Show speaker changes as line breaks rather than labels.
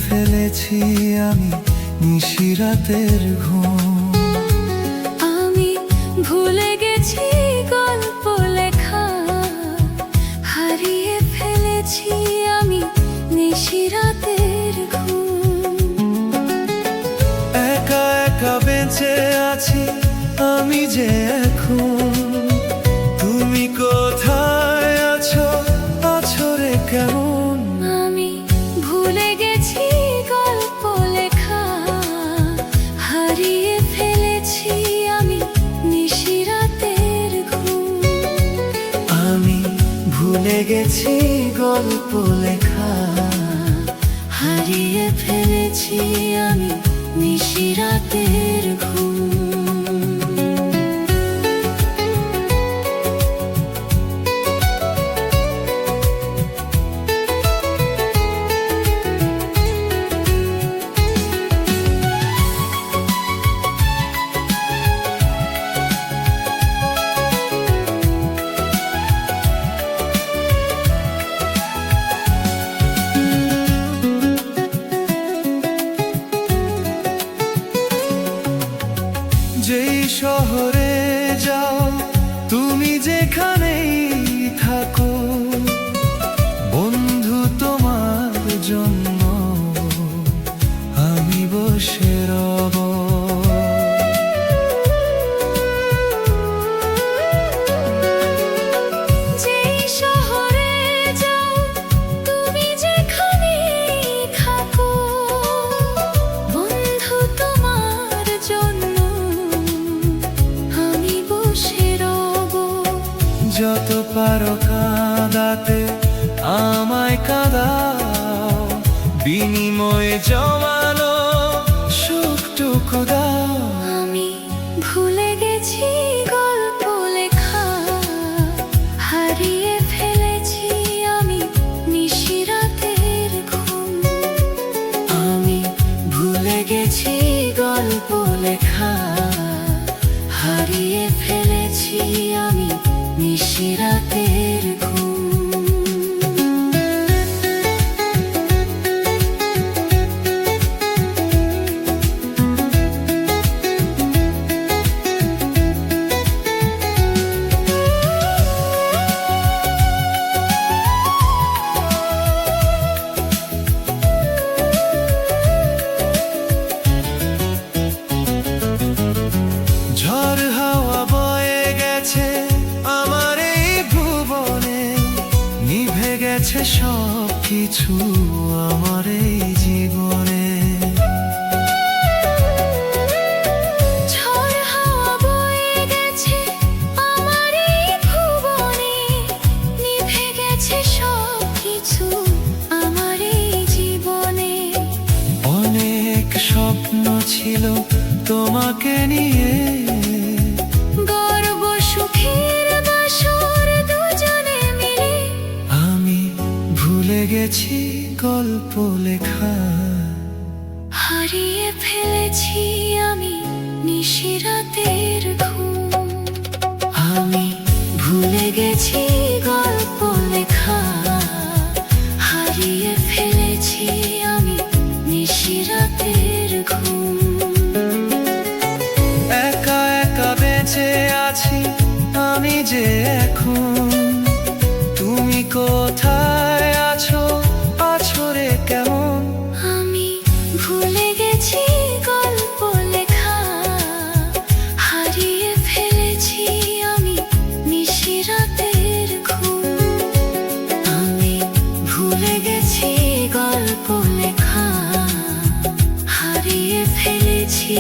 ফেলেছি আমি নিশিরাতের ঘুম।
আমি ভুলে গেছি গল্প লেখা, হারিয়ে ফেলেছি আমি নিশিরাতের ঘুম।
একা একা বেঁচে আছি আমি যে এখন, তুমি কোথায় আছো, আছো রে কেমন?
আমি ভুলে গেছি গল্প লেখা, হারিয়ে ফেলেছি আমি নিশিরাতের ঘুম।
আমি ভুলে গেছি গল্প লেখা,
হারিয়ে ফেলেছি আমি নিশিরাতের ঘুম।
যেই শহরে যাও তুমি, যেখানেই থাকো, বন্ধু তোমার জন্য আমি বসে রব।
যেই শহরে যাও তুমি, যেখানেই থাকো, বন্ধু তোমার জন্য আমি বসে রব।
যত পারো কাঁদাতে আমায় কাঁদাও, বিনিময়ে জমানো সুখটুকু দাও।
আমি ভুলে গেছি গল্প লেখা, হারিয়ে ফেলেছি আমি নিশিরাতের ঘুম।
আমি ভুলে গেছি গল্প লেখা,
হারিয়ে ফেলেছি আমি নিশিরাতের ঘুম।
ঝড় হাওয়া বয়ে গেছে আমার এই ভুবনে, নিভে গেছে সব কিছু আমার এই জীবনে।
ঝড় হাওয়া বয়ে গেছে আমার এই ভুবনে, নিভে গেছে সব কিছু আমার এই জীবনে।
অনেক স্বপ্ন ছিল তোমাকে নিয়ে,
গর্ব সুখের বাসর দুজনে মিলে।
আমি ভুলে গেছি গল্প লেখা,
হারিয়ে ফেলেছি আমি নিশিরাতের ঘুম।
আমি
ভুলে গেছি গল্প লেখা, হারিয়ে ফেলেছি আমি নিশিরাতের ঘুম।
একা একা বেঁচে আছি আমি যে এখন, তুমি কোথায় আছো, আছো রে কেমন?
আমি ভুলে গেছি গল্প লেখা, হারিয়ে ফেলেছি আমি নিশিরাতের ঘুম। আমি ভুলে গেছি গল্প লেখা, হারিয়ে ফেলেছি